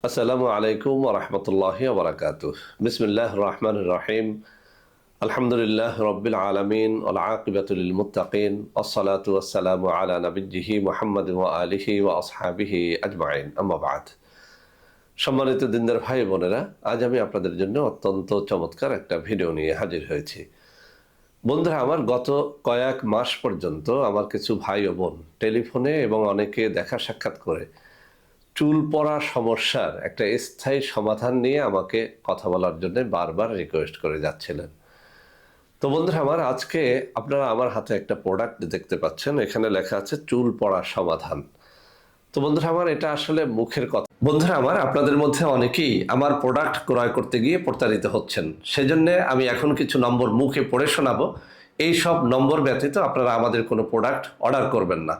আসসালামু আলাইকুম ওয়া রাহমাতুল্লাহি ওয়া বারাকাতুহু। বিসমিল্লাহির রহমানির রহিম। আলহামদুলিল্লাহ রাব্বিল আলামিন ওয়াল আকিবাতু লিল মুত্তাকিন ওয়াসসালাতু ওয়াসসালামু আলা নাবিয়্যিহি মুহাম্মাদিন ওয়া আলিহি ওয়া আসহাবিহি আজমাইন। আম্মা বা'দ। সম্মানিত দিনদার ভাই বোনেরা, আজ আমি আপনাদের জন্য অত্যন্ত চমৎকার একটা ভিডিও নিয়ে হাজির হয়েছি। বন্ধুরা, আমার গত কয়েক মাস পর্যন্ত আমার কিছু ভাই ও বোন টেলিফোনে এবং অনেকে দেখা সাক্ষাৎ করে চুল পড়া সমস্যার একটা স্থায়ী সমাধান নিয়ে আমাকে কথা বলার জন্য বারবার রিকোয়েস্ট করে যাচ্ছিলেন। তো বন্ধুরা আমার, আজকে আপনারা আমার হাতে একটা প্রোডাক্ট দেখতে পাচ্ছেন, এখানে লেখা আছে চুল পড়া সমাধান। তো বন্ধুরা আমার, এটা আসলে মুখের কথা। বন্ধুরা আমার, আপনাদের মধ্যে অনেকেই আমার প্রোডাক্ট ক্রয় করতে গিয়ে প্রতারিত হচ্ছেন। সেজন্য আমি এখন কিছু নম্বর মুখে পড়ে শোনাবো। এই সব নম্বর ব্যতীত আপনারা আমাদের কোনো প্রোডাক্ট অর্ডার করবেন না।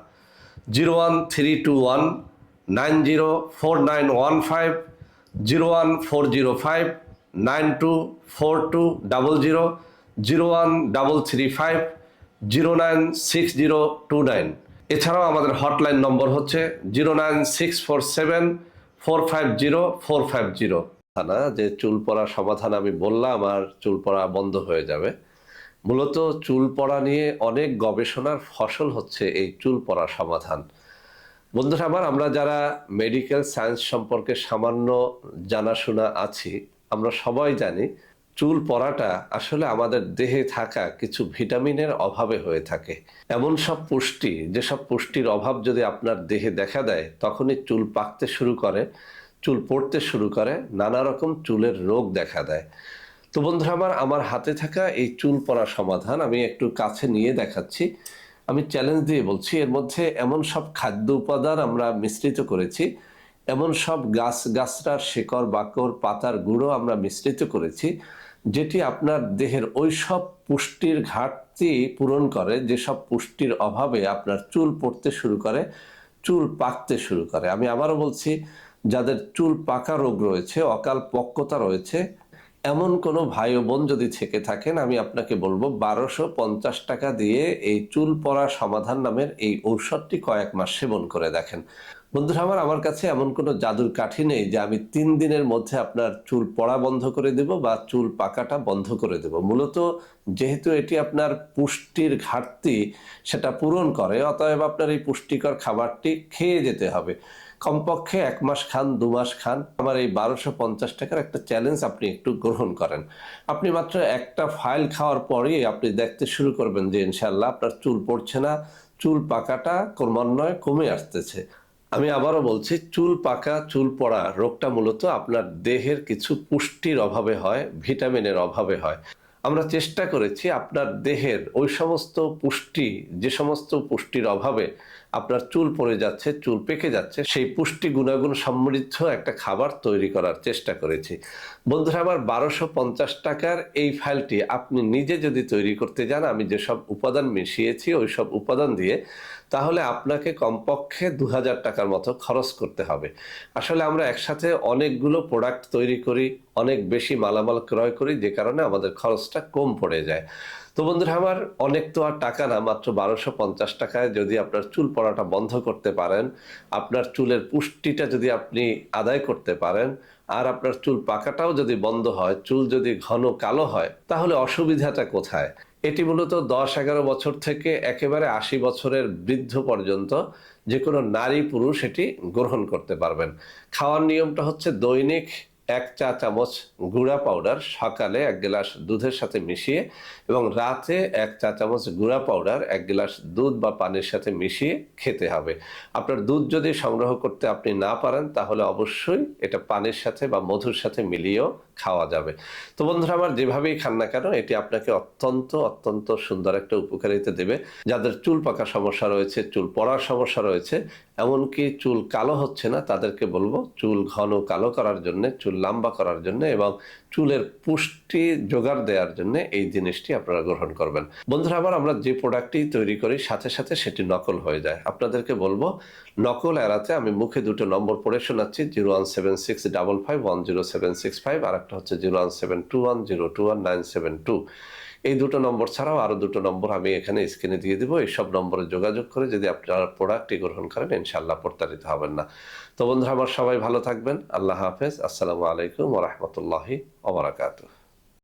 01321904915, 01405924200, 01335096029। এছাড়াও আমাদের হটলাইন নম্বর হচ্ছে 09647450450। না যে চুল পড়া সমাধান আমি বললাম আর চুল পড়া বন্ধ হয়ে যাবে। মূলত চুল পড়া নিয়ে অনেক গবেষণার ফসল হচ্ছে এই চুল পড়া সমাধান। বন্ধুরা আমার, আমরা যারা মেডিকেল সায়েন্স সম্পর্কে সামান্য জানাশোনা আছি, আমরা সবাই জানি চুল পড়াটা আসলে আমাদের দেহে থাকা কিছু ভিটামিনের অভাবে হয়ে থাকে। এমন সব পুষ্টি, যেসব পুষ্টির অভাব যদি আপনার দেহে দেখা দেয়, তখনই চুল পাকতে শুরু করে, চুল পড়তে শুরু করে, নানা রকম চুলের রোগ দেখা দেয়। তো বন্ধুরা আমার, আমার হাতে থাকা এই চুল পড়া সমাধান আমি একটু কাছে নিয়ে দেখাচ্ছি। আমি চ্যালেঞ্জ দিয়ে বলছি, এর মধ্যে এমন সব খাদ্য উপাদান আমরা মিশ্রিত করেছি, এমন সব গাছগাছড়ার শিকড় বাকড় পাতার গুঁড়ো আমরা মিশ্রিত করেছি, যেটি আপনার দেহের ওই সব পুষ্টির ঘাটতি পূরণ করে, যেসব পুষ্টির অভাবে আপনার চুল পড়তে শুরু করে, চুল পাকতে শুরু করে। আমি আবারও বলছি, যাদের চুল পাকা রোগ রয়েছে, অকাল পক্কতা রয়েছে, এমন কোনো ভাই ও বোন যদি থেকে থাকেন, আমি আপনাকে বলবো 1250 টাকা দিয়ে এই চুল পড়া সমাধান নামের এই ঔষধটি কয়েক মাস সেবন করে দেখেন। বন্ধুরা আমার, আমার কাছে এমন কোনো জাদুর কাঠি নেই যে আমি 3 দিনের মধ্যে আপনার চুল পড়া বন্ধ করে দেব বা চুল পাকাটা বন্ধ করে দেব। মূলত যেহেতু এটি আপনার পুষ্টির ঘাটতি সেটা পূরণ করে, অতএব আপনার এই পুষ্টিকর খাবারটি খেয়ে যেতে হবে। কমপক্ষে 1 মাস খান, 2 মাস খান। আমার এই 1250 টাকার একটা চ্যালেঞ্জ আপনি একটু গ্রহণ করেন। আপনি মাত্র একটা ফাইল খাওয়ার পরেই আপনি দেখতে শুরু করবেন যে ইনশাআল্লাহ আপনার চুল পড়ছে না, চুল পাকাটা ক্রমান্বয়ে কমে আসতেছে। আমি আবারও বলছি, চুল পাকা চুল পড়া রোগটা মূলত আপনার দেহের কিছু পুষ্টির অভাবে হয়, ভিটামিনের অভাবে হয়। আমরা চেষ্টা করেছি আপনার দেহের ওই সমস্ত পুষ্টি, যে সমস্ত পুষ্টির অভাবে আপনার চুল পড়ে যাচ্ছে, চুল পেকে যাচ্ছে, সেই পুষ্টি গুণাগুণ সমৃদ্ধ একটা খাবার তৈরি করার চেষ্টা করেছি। বন্ধুরা আমার, 1250 টাকার এই ফাইলটি আপনি নিজে যদি তৈরি করতে যান, আমি যেসব উপাদান মিশিয়েছি ওই সব উপাদান দিয়ে, তাহলে আপনাকে কমপক্ষে 2000 টাকার মতো খরচ করতে হবে। আসলে আমরা একসাথে অনেকগুলো প্রোডাক্ট তৈরি করি, অনেক বেশি মালামাল ক্রয় করি, যে কারণে আমাদের খরচটা কম পড়ে যায়। তো বন্ধুরা আমার, অনেক তো আর টাকা না, মাত্র 1250 টাকায় যদি আপনার চুল পড়াটা বন্ধ করতে পারেন, আপনার চুলের পুষ্টিটা যদি আপনি আদায় করতে পারেন, আর আপনার চুল পাকাটাও যদি বন্ধ হয়, চুল যদি ঘন কালো হয়, তাহলে অসুবিধাটা কোথায়? এটি মূলত 10-11 বছর থেকে একেবারে 80 বছরের বৃদ্ধ পর্যন্ত যে কোনো নারী পুরুষ এটি গ্রহণ করতে পারবেন। খাওয়ার নিয়মটা হচ্ছে দৈনিক 1 চা চামচ গুঁড়া পাউডার সকালে 1 গ্লাস দুধের সাথে মিশিয়ে, এবং রাতে 1 চা চামচ গুঁড়া পাউডার 1 গ্লাস দুধ বা পানির সাথে মিশিয়ে খেতে হবে। আপনার দুধ যদি সংগ্রহ করতে আপনি না পারেন, তাহলে অবশ্যই এটা পানির সাথে বা মধুর সাথে মিলিয়েও খাওয়া যাবে। তো বন্ধুরা আমার, যেভাবেই খান না কেন, এটি আপনাকে অত্যন্ত অত্যন্ত সুন্দর একটা উপকারিতা দেবে। যাদের চুল পাকা সমস্যা রয়েছে, চুল পড়ার সমস্যা রয়েছে, এমনকি চুল কালো হচ্ছে না, তাদেরকে বলবো চুল ঘন কালো করার জন্য, চুল লম্বা করার জন্য এবং চুলের পুষ্টি জোগাড় দেওয়ার জন্য এই জিনিসটি আপনারা গ্রহণ করবেন। বন্ধুরা আবার, আমরা যে প্রোডাক্টটি তৈরি করি সাথে সাথে সেটি নকল হয়ে যায়। আপনাদেরকে বলবো নকল এড়াতে আমি মুখে দুটো নম্বর পড়ে শোনাচ্ছি, 01765510765, আর একটা হচ্ছে 01721021972। এই দুটো নম্বর ছাড়াও আরও দুটো নম্বর আমি এখানে স্ক্রিনে দিয়ে দেবো। এইসব নম্বরে যোগাযোগ করে যদি আপনারা প্রোডাক্টটি গ্রহণ করেন, ইনশাআল্লাহ প্রতারিত হবেন না। তো বন্ধুরা, আমার সবাই ভালো থাকবেন। আল্লাহ হাফেজ। আসসালামু আলাইকুম ওয়া রাহমাতুল্লাহি ওয়া বারাকাতুহু।